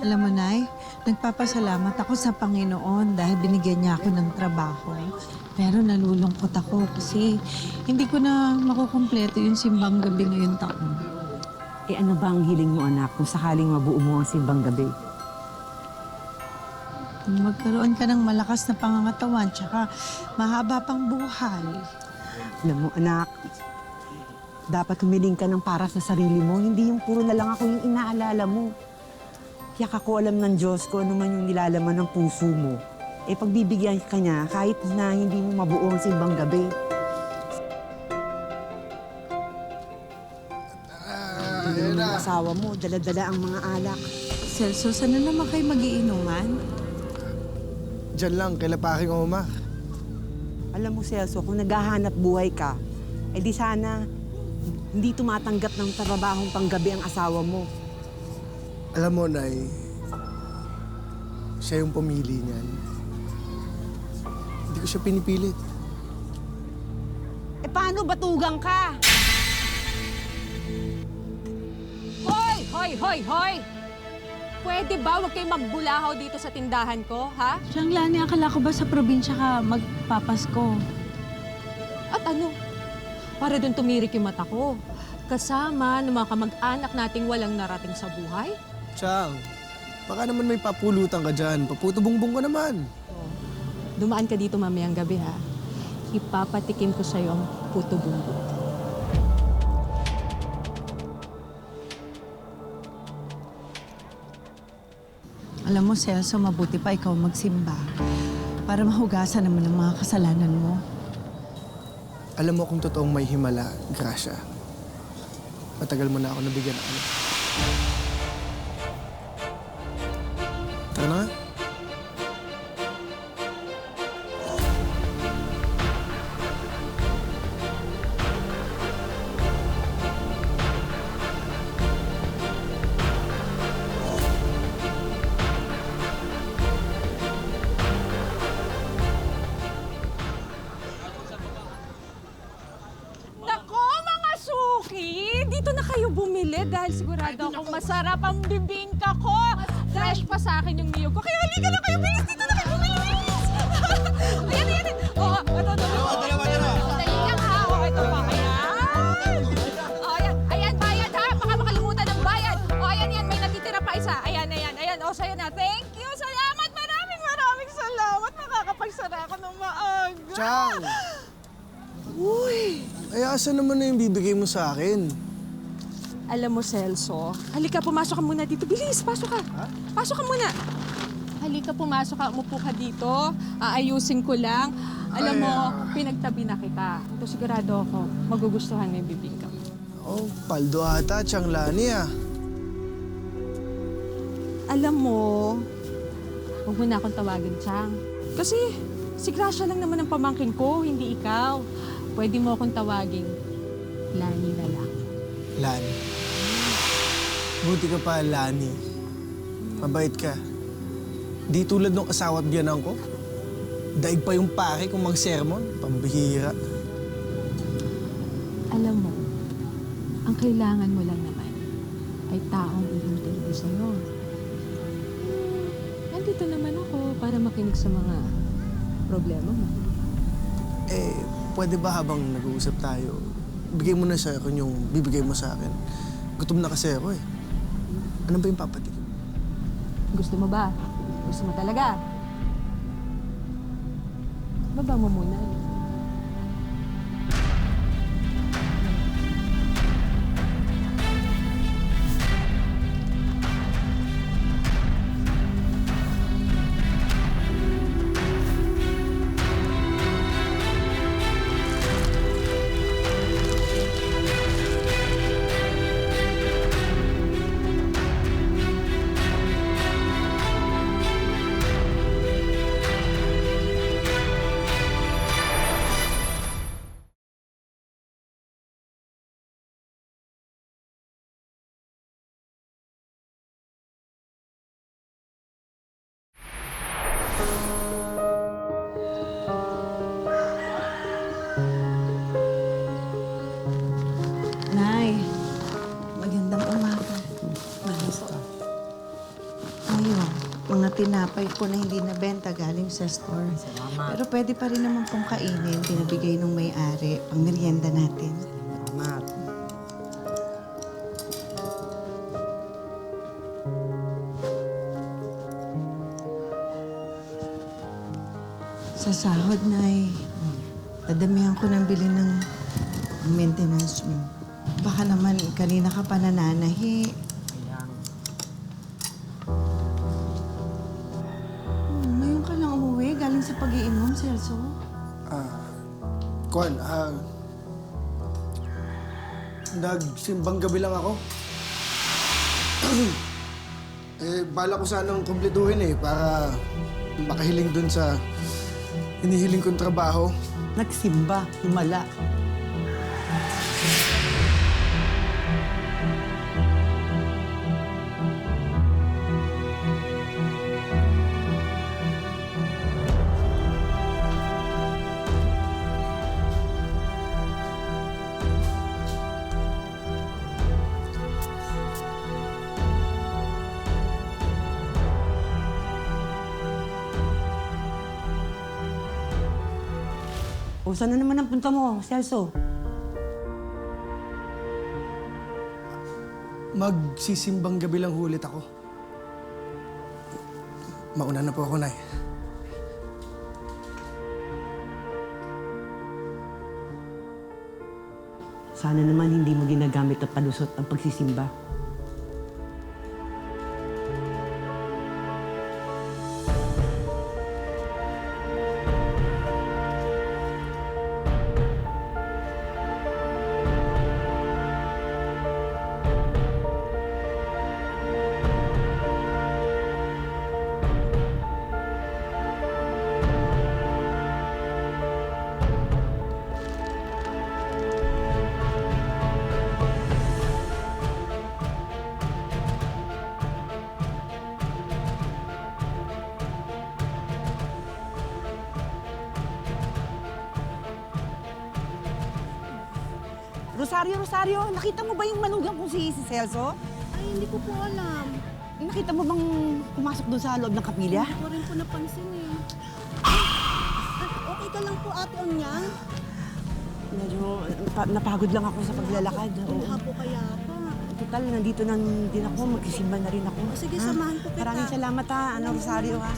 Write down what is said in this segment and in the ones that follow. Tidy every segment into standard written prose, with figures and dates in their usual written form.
Alam mo, Nay, nagpapasalamat ako sa Panginoon dahil binigyan niya ako ng trabaho. Pero nalulungkot ako kasi hindi ko na makukumpleto yung simbang gabi ngayong taon. Eh ano ba ang hiling mo, anak, kung sakaling mabuo mo ang simbang gabi? Magkaroon ka ng malakas na pangangatawan tsaka mahaba pang buhay. Alam mo, anak, dapat humiling ka ng para sa sarili mo. Hindi yung puro na lang ako yung inaalala mo. Tiyak ako alam ng Diyos ko ano man yung nilalaman ng puso mo. Eh pagbibigyan ka niya kahit na hindi mo mabuo ang simbang gabi. Yung asawa mo, dala-dala ang mga alak. Celso, sana naman kayo mag-iinuman? Diyan lang, kaila paking Omar. Alam mo, Celso, kung naghahanap buhay ka, eh di sana hindi tumatanggap ng trabahong panggabi ang asawa mo. Alam mo, Nay, siya yung pumili niyan. Hindi ko siya pinipilit. Eh paano batugang ka? Hoy! Hoy! Hoy! Hoy! Pwede ba huwag kayo magbulahaw dito sa tindahan ko, ha? Siyang Lani, akala ko ba sa probinsya ka magpapasko? At ano? Para doon tumirik yung mata ko. Kasama ng mga kamag-anak nating walang narating sa buhay. Chang, baka naman may papulutan ka dyan. Paputubungbong ka naman. Dumaan ka dito mamayang gabi, ha? Ipapatikim ko sa'yo ang puto bumbong. Alam mo, Celso, mabuti pa ikaw magsimba para mahugasan naman ang mga kasalanan mo. Alam mo kung totoong may himala, Gracia. Matagal mo na ako nabigyan ng anak. Tara na nga. Nako, mga suki! Dito na kayo bumili dahil sigurado akong masarap ang bibingka ko. Fresh pa sa akin yung niyog ko. Kaya halika na kayo, bilis! Dito na kayo bumili, bilis! Ayan, ayan! Oo, ito. Dali lang ha! Oo, ito pa. Ayan! O, ayan, bayad ha! Baka makalimutan ng bayad. O, ayan, may natitira pa isa. Ayan. O, sa'yo na. Thank you! Salamat! Maraming salamat! Makakapagsara ako ng maaga. Chang! Uy! Ay, asa naman na yung bibigay mo sa akin? Alam mo, Celso, halika, pumasok ka muna dito. Bilis, pasok ka. Pasok ka muna. Halika, pumasok ka. Umupo ka dito. Aayusin ko lang. Alam mo, pinagtabi na kita. Ito sigurado ako, magugustuhan mo yung bibingka mo. Oh, paldo ata, Chang Lani ah. Alam mo, huwag mo na akong tawagin, Chang. Kasi si Gracia lang naman ang pamangkin ko, hindi ikaw. Pwede mo akong tawagin, Lani na lang. Lani. Buti ka pa, Lani. Mabait ka. Di tulad ng asawa at biyanan ko. Daig pa yung pare kung mag-sermon. Pambihira. Alam mo, ang kailangan mo lang naman ay taong iintindi sa'yo. Nandito naman ako para makinig sa mga problema mo. Eh, pwede ba habang nag-uusap tayo, bigay mo na sa akin yung bibigay mo sa akin. Gutom na kasi ako eh. Ano ba yung papatikim? Gusto mo ba? Gusto mo talaga? Baba mo muna. tinapay po na hindi nabenta galing sa store. Salamat. Pero pwede pa rin naman pong kainin. Pinabigay nung may-ari. Pang merienda natin. Salamat. Sa sahod, Nay. Dadamihan ko ng bili ng maintenance mo. Baka naman kanina ka pa nananahi. Ayan. Ngayon ka lang umuwi galing sa pag-iinom, Celso. Kwan, nagsimbang gabi lang ako. Bala ko sanang kumpletuhin para makahiling dun sa hinihiling kong trabaho. Nagsimba, himala. O, saan na naman ang punta mo, Celso? Magsisimbang gabi lang ulit ako. Mauna na po ako, Nay. Sana naman hindi mo ginagamit at palusot ang pagsisimba. Rosario, nakita mo ba yung manugang kong si Celso? Ay, hindi ko po alam. Nakita mo bang pumasok doon sa loob ng kapilya? Hindi ko rin po napansin eh. Okay ka lang po, Ate Onyang? Medyo napagod lang ako sa paglalakad. Baka po kaya pa. Total, nandito na din ako. Magsisimba na rin ako. Sige, Ha? samahan ko kita. Maraming salamat ha, Rosario ha.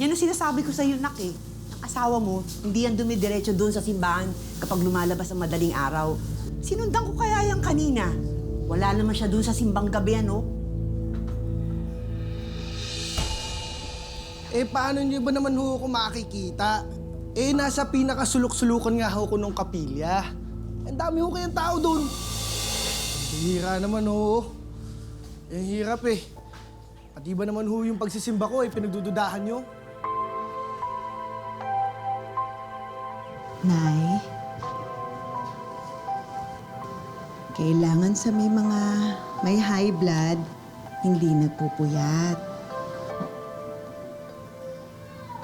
Yan ang sinasabi ko sa iyo, nak eh. Ang asawa mo, hindi yan dumidiretso doon sa simbahan kapag lumalabas ang madaling araw. Sinundan ko kaya yan kanina. Wala naman siya doon sa simbang gabi, ano? Paano niyo ba naman ho ako makikita? Nasa pinakasulok-sulukan nga ho ko nung kapilya. Ang dami ho kayang tao doon. Hira naman ho. Ang hirap Pati ba naman ho yung pagsisimba ko pinagdududahan niyo? Nay, kailangan sa may high blood, hindi nagpupuyat.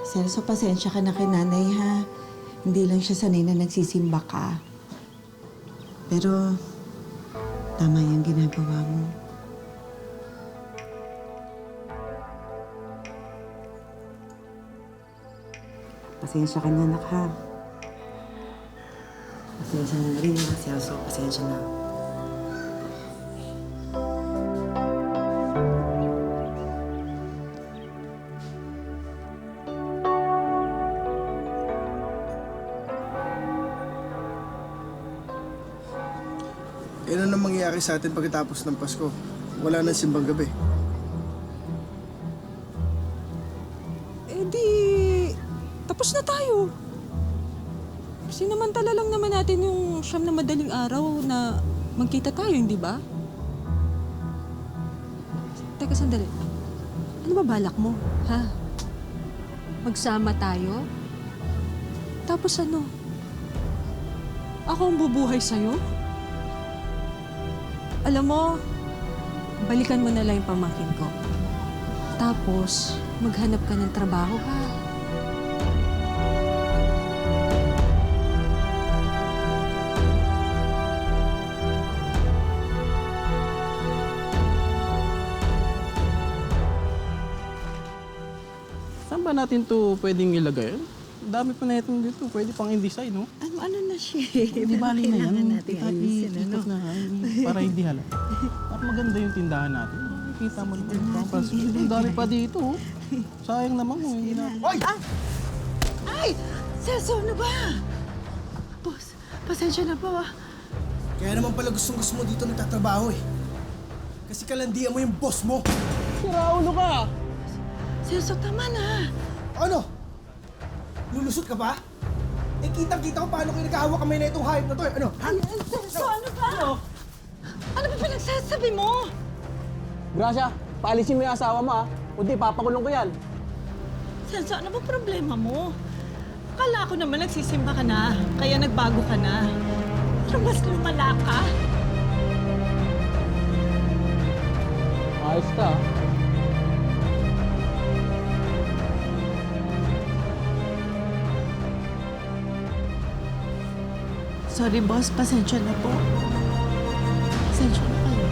Celso, pasensya ka na kay nanay ha. Hindi lang siya sanay na nagsisimba ka. Pero, tama yung ginagawa mo. Pasensya ka na, nak ha. Pasensya na rin, ha, Celso. Pasensya na. Ano na mangyayari sa atin pagkatapos ng Pasko? Wala nang simbang gabi. Tapos na tayo. Sinamantala lang naman natin yung siyam na madaling araw na magkita tayo, hindi ba? Teka, sandali. Ano ba balak mo, ha? Magsama tayo? Tapos ano? Ako ang bubuhay sa'yo? Alam mo, balikan mo na lang yung pamangkin ko. Tapos, maghanap ka ng trabaho, ha? Saan ba natin to pwedeng ilagay? Ang dami pa na itong dito. Pwede pang in-design, no? Ano na siya? Di bali na yan. natin ayusin, Ikot na ha. Para hindi halata. Para maganda yung tindahan natin. Kita mo naman. Ang dami pa dito. Oh. Sayang naman kung hindi na. Ay! Celso, ano ba? Boss, pasensya na po. Kaya naman pala gustong-gusto mo dito nagtatrabaho eh. Kasi kalandian mo yung boss mo. Siraulo ka! Celso, tama na. Ano? Lulusot ka pa? Eh, kitang-kita ko paano kayo nagkahawak kamay na itong hayop na to eh. Ano? Ha? Celso, ano ba? Ano ba pinagsasabi mo? Gracia, paalisin mo yung asawa mo ha. Kundi papakulong ko yan. Celso, ano ba problema mo? Akala ko naman nagsisimba ka na, kaya nagbago ka na. Pero mas lumala ka. Ayos ka. Sorry, boss. Pasensya na po. Pasensya na kayo.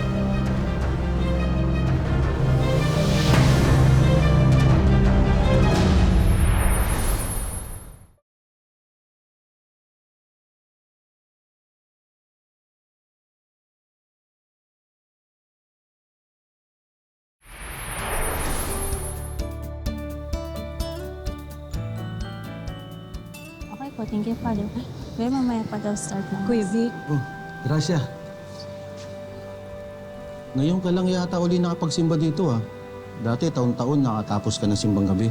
Okay po, thank you, Father. Pero mamaya pa daw start na. Kuya Vic, Oh, Gracia. Ngayon ka lang yata uli nakapagsimba dito ah. Dati taon-taon nakatapos ka ng simbang gabi.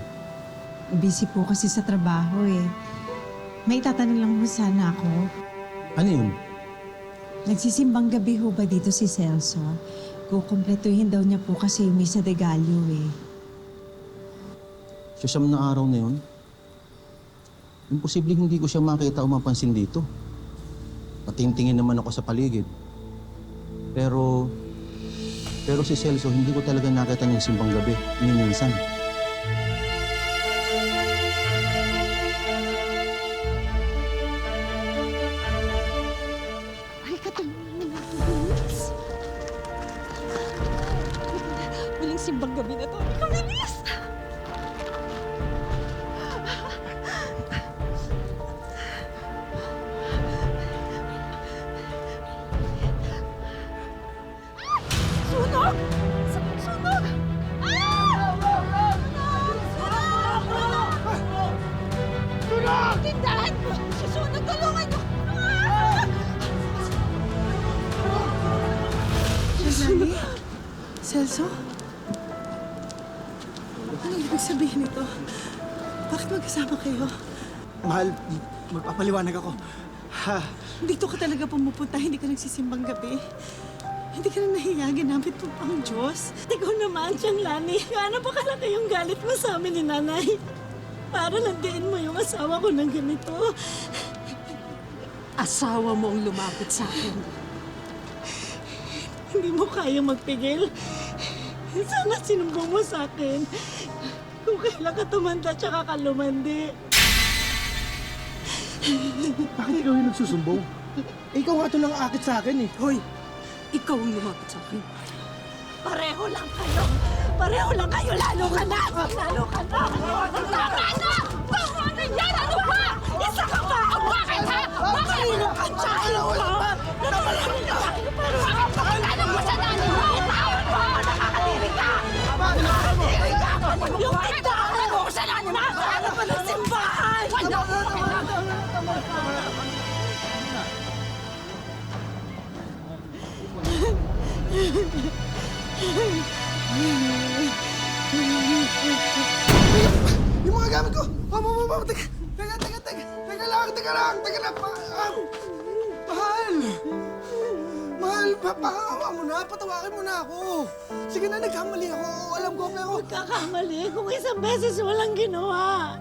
busy po kasi sa trabaho eh. May tatanong lang mo sana ako. Ano yun? Nagsisimbang gabi ho ba dito si Celso? Kukumpletuhin daw niya po kasi yung Misa de Gallo eh. Sa siyam na araw na yun, imposibleng hindi ko siya makita o mapansin dito. Patingtingin naman ako sa paligid. Pero si Celso, hindi ko talaga nakita ng simbang gabi, ni minsan. Ay, katulungan natin, bilis. Walang simbang gabi na to. Kamilis! Sunog! Sunog! Sunog! Tindahan! Susunog! Tulungan niyo! Shelly? Celso? Anong ibig sabihin nito? Bakit magkasama kayo? Mahal, magpapaliwanag ako. Ha? Dito ka talaga pumupunta, hindi ka nagsisimbang gabi. Hindi ka na nahiya, ginamit mo pang Diyos. Ikaw naman, siyang Lani. Ano pa kalaki yung galit mo sa amin ni Nanay? Para landiin mo yung asawa ko ng ganito. Asawa mo ang lumapit sa akin. Hindi mo kaya magpigil. Sana sinumbong mo sa akin. Kung kailan ka tumanda tsaka ka lumandi. Bakit ikaw yung nagsusumbong? Eh, ikaw nga ito nang aakit sa akin eh. Hoy! Ikaw ang lumapit sa akin. Pareho lang kayo. Pareho lang kayo. Lalo ka na. Lalo ka na. Tama na! Tama na yan! Ano ba? Isa ka pa! Bakit ha? Bakit? Ano ka? Nakakalilig ka! Napakalanan mo sa nanay mo! Tawad mo! Nakakalilig ka! Nakakalilig ka! Yung tindahan mo sa nanay mo! Ano ba ng simbahan? Yung mga gamit ko! Teka lang, teka Teka lang! Mahal! Mahal, pahawa mo na. Patawakin mo na ako. Sige na, nagkamali ako. Alam ko, pero... Kakamali kung isang beses walang ginawa.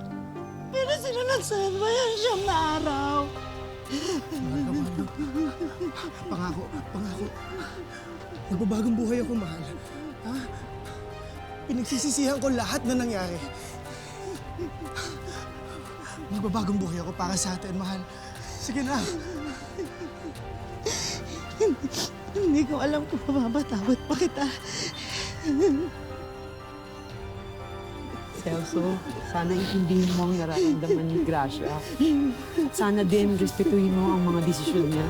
Pero sinunod mo yan siyang na araw. Pangako. Magbabagong buhay ako, mahal. Ha? Pinagsisisihan ko lahat na nangyari. Magbabagong buhay ako para sa atin, mahal. Sige na. Hindi ko alam kung mapapatawad pa kita. Celso, sana intindihin mo ang nararamdaman ni Gracia. Sana din respetuhin mo ang mga desisyon niya.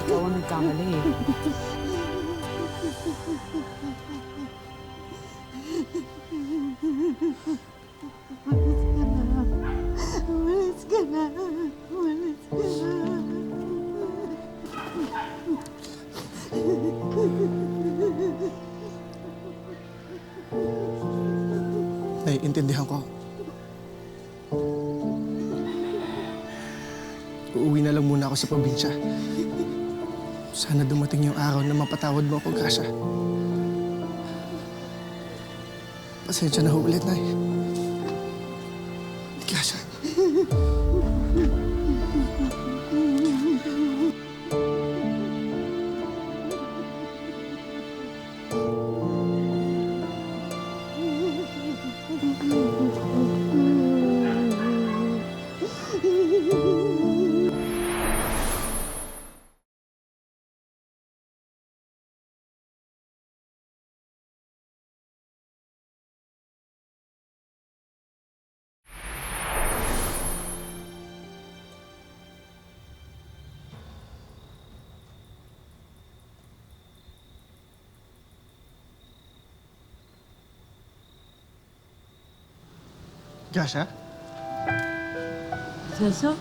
Ikaw ang nagkamali eh. Umalis ka na. Umalis ka na. Naiintindihan ko. Uuwi na lang muna ako sa probinsya. Sana dumating yung araw na mapatawad mo ako, Gracia. Pasensya na ho ulit, Nay. Gracia. Gracia? Celso?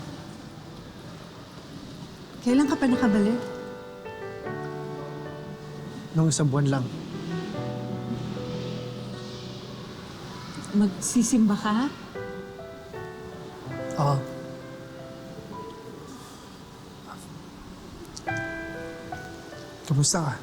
Kailan ka pa nakabalik? Nung isang buwan lang. Magsisimba ka? Oo. Kamusta ka?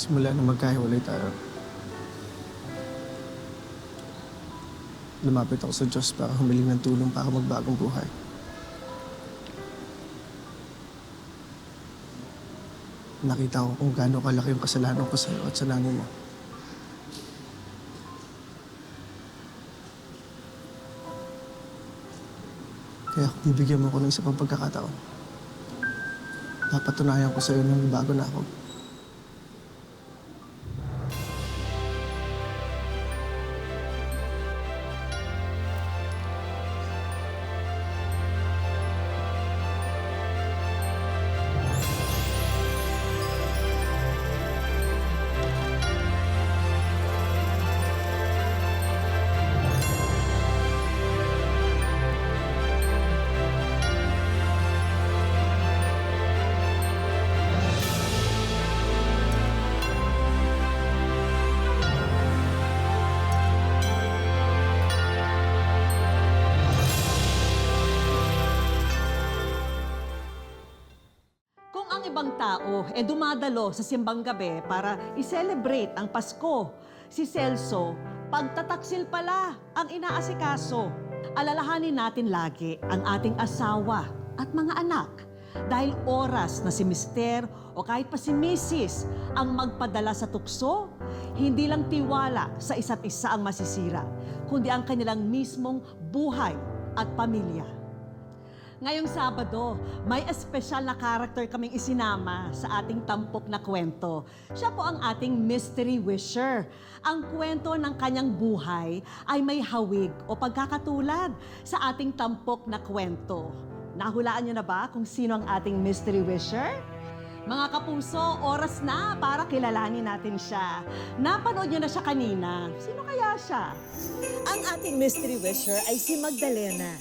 Simula na magkahiwalay tayo, lumapit ako sa Diyos para humiling ng tulong para magbagong buhay. Nakita ko kung gaano kalaki yung kasalanan ko sa'yo at sa nanay mo. Kaya kung bibigyan mo ko ng isa pang pagkakataon, papatunayan ko sa'yo na bago na ako. Ang ibang tao dumadalo sa simbang gabi para i-celebrate ang Pasko. Si Celso, pagtataksil pala ang inaasikaso. Alalahanin natin lagi ang ating asawa at mga anak. Dahil oras na si Mister o kahit pa si Mrs. ang magpadala sa tukso, hindi lang tiwala sa isa't isa ang masisira, kundi ang kanilang mismong buhay at pamilya. Ngayong Sabado, may espesyal na karakter kaming isinama sa ating tampok na kwento. Siya po ang ating mystery wisher. Ang kwento ng kanyang buhay ay may hawig o pagkakatulad sa ating tampok na kwento. Nahulaan niyo na ba kung sino ang ating mystery wisher? Mga kapuso, oras na para kilalanin natin siya. Napanood niyo na siya kanina. Sino kaya siya? Ang ating mystery wisher ay si Magdalena.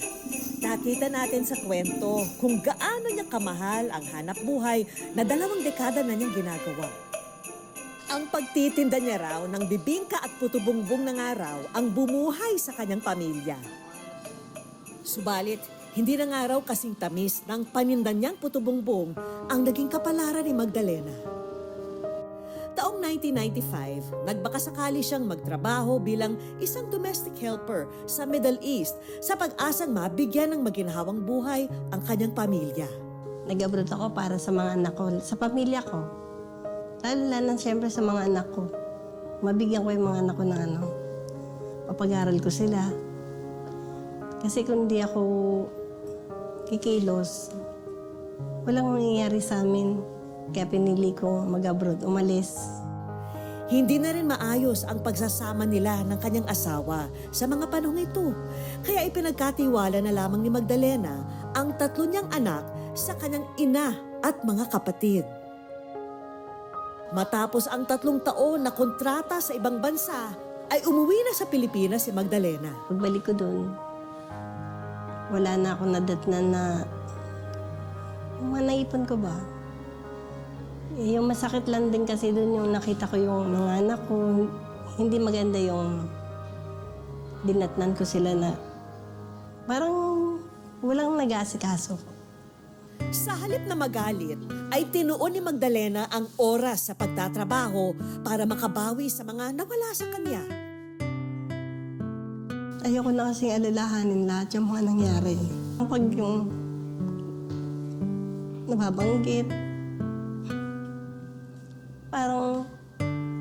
Nakita natin sa kwento kung gaano niya kamahal ang hanap buhay na 2 dekada na niyang ginagawa. Ang pagtitinda niya raw ng bibingka at puto-bungbong ng araw ang bumuhay sa kanyang pamilya. Subalit, hindi na nga raw kasing tamis ng paninda niyang puto-bungbong ang naging kapalaran ni Magdalena. Taong 1995, nagbakasakali siyang magtrabaho bilang isang domestic helper sa Middle East sa pag-asang mabigyan ng maginhawang buhay ang kanyang pamilya. Nag-abroad ako para sa mga anak ko, sa pamilya ko. Lalo siyempre sa mga anak ko. Mabigyan ko yung mga anak ko ng papag-aral ko sila. Kasi kung di ako kikilos, walang mangyayari sa amin. Kaya pinili ko mag-abroad, umalis. Hindi na rin maayos ang pagsasama nila ng kanyang asawa sa mga panahong ito. Kaya ipinagkatiwala na lamang ni Magdalena ang 3 niyang anak sa kanyang ina at mga kapatid. Matapos ang 3 taon na kontrata sa ibang bansa, ay umuwi na sa Pilipinas si Magdalena. Pagbalik ko doon, wala na ako nadatnan na mga naipon ko ba? Yung masakit lang din kasi doon yung nakita ko yung mga anak ko. Hindi maganda yung dinatnan ko sila na parang walang nag-aasikaso. Sa halip na magalit, ay tinuon ni Magdalena ang oras sa pagtatrabaho para makabawi sa mga nawala sa kanya. Ayoko na kasing alalahanin lahat yung mga nangyari. Pag yung nababanggit, parang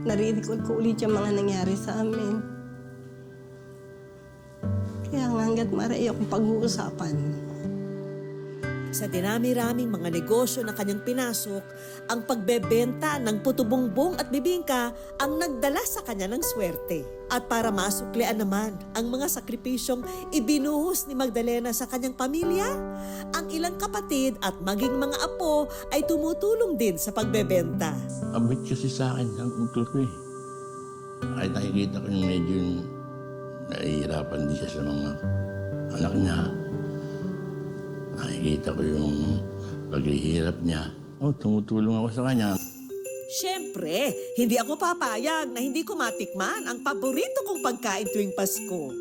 nare-recall ko ulit yung mga nangyari sa amin. Kaya nga hanggat maaari ayokong pag-uusapan. Sa dinami-raming mga negosyo na kanyang pinasok, ang pagbebenta ng puto-bungbong at bibingka ang nagdala sa kanya ng swerte. At para masuklian naman ang mga sakripisyong ibinuhos ni Magdalena sa kanyang pamilya, ang ilang kapatid at maging mga apo ay tumutulong din sa pagbebenta. Abit kasi sa akin ang utol ko eh. Kahit nakikita ko yung medyo nahihirapan din siya sa mga anak niya. Nakikita ko yung paghihirap niya. Tumutulong ako sa kanya. Siyempre, hindi ako papayag na hindi ko matikman ang paborito kong pagkain tuwing Pasko.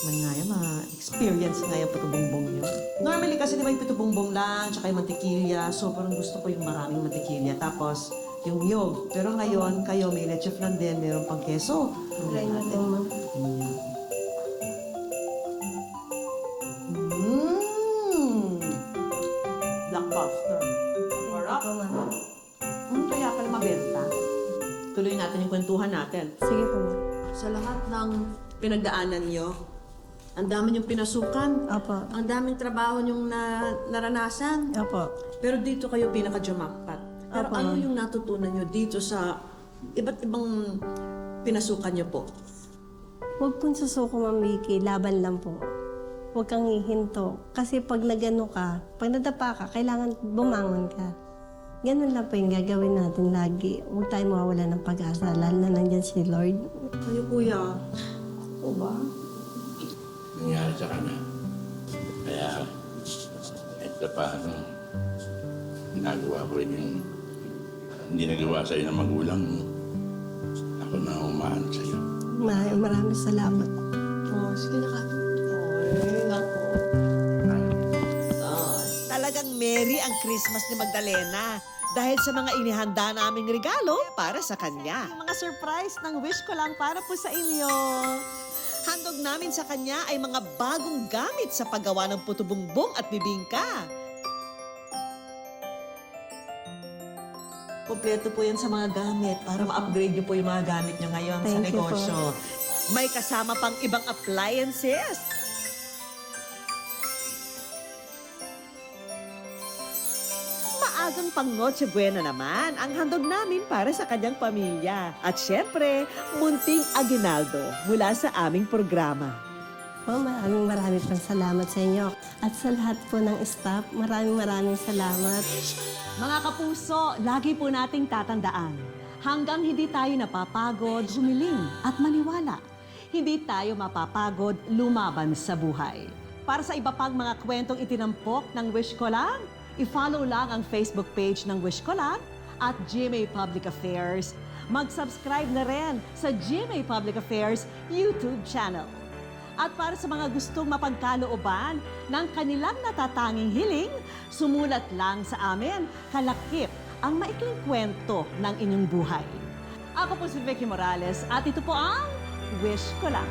Man nga yan, ma-experience nga yung puto-bongbong yun. Normally kasi di ba yung puto-bongbong lang, tsaka yung mantikilya. So parang gusto ko yung maraming mantikilya. Tapos yung yog. Pero ngayon, kayo may leche flan din, meron pang keso. Try natin mo. Blockbuster. Sarap. Kaya pala mabenta. Tuloy natin yung kwentuhan natin. Sige po. Sa lahat ng pinagdaanan nyo, ang dami niyong pinasukan. Opo. Ang daming trabaho niyong naranasan. Opo. Pero dito kayo pinaka-jumakpat. Pero Opo. ano yung natutunan niyo dito sa iba't ibang pinasukan niyo po? Huwag pong susuko, Ma'am Vicky. Laban lang po. Huwag kang hihinto. Kasi pag nagano ka, pag nadapa ka, kailangan bumangon ka. Ganun lang po yung gagawin natin lagi. Huwag tayo mawawala ng pag-asa, lalo na nandiyan si Lord. Kayo, kuya. O ba? Nangyari sa kanya. Kaya, ito pa, ginagawa ko rin yung hindi nagawa sa'yo ng magulang mo. Ako na umahan sa'yo. Maraming salamat. Oh, sige na ka. Ay, nako. Talagang merry ang Christmas ni Magdalena dahil sa mga inihanda naming regalo para sa kanya. Yung mga surprise ng wish ko lang para po sa inyo. Handog namin sa kanya ay mga bagong gamit sa paggawa ng puto-bungbong at bibingka. Kompleto po yan sa mga gamit para ma-upgrade niyo po yung mga gamit niyo ngayon sa Thank you po. negosyo. May kasama pang ibang appliances. maagang pang Noche Buena naman ang handog namin para sa kanyang pamilya. At syempre, munting aginaldo mula sa aming programa. Po, maraming pang salamat sa inyo. At sa lahat po ng staff, maraming salamat. Mga kapuso, lagi po nating tatandaan, hanggang hindi tayo napapagod, humiling at maniwala, hindi tayo mapapagod lumaban sa buhay. Para sa iba pang mga kwentong itinampok ng Wish Ko Lang, i-follow lang ang Facebook page ng Wish Ko Lang at GMA Public Affairs. Mag-subscribe na rin sa GMA Public Affairs YouTube channel. At para sa mga gustong mapagkalooban ng kanilang natatanging hiling, sumulat lang sa amin, kalakip ang maikling kwento ng inyong buhay. Ako po si Vicky Morales at ito po ang Wish Ko Lang.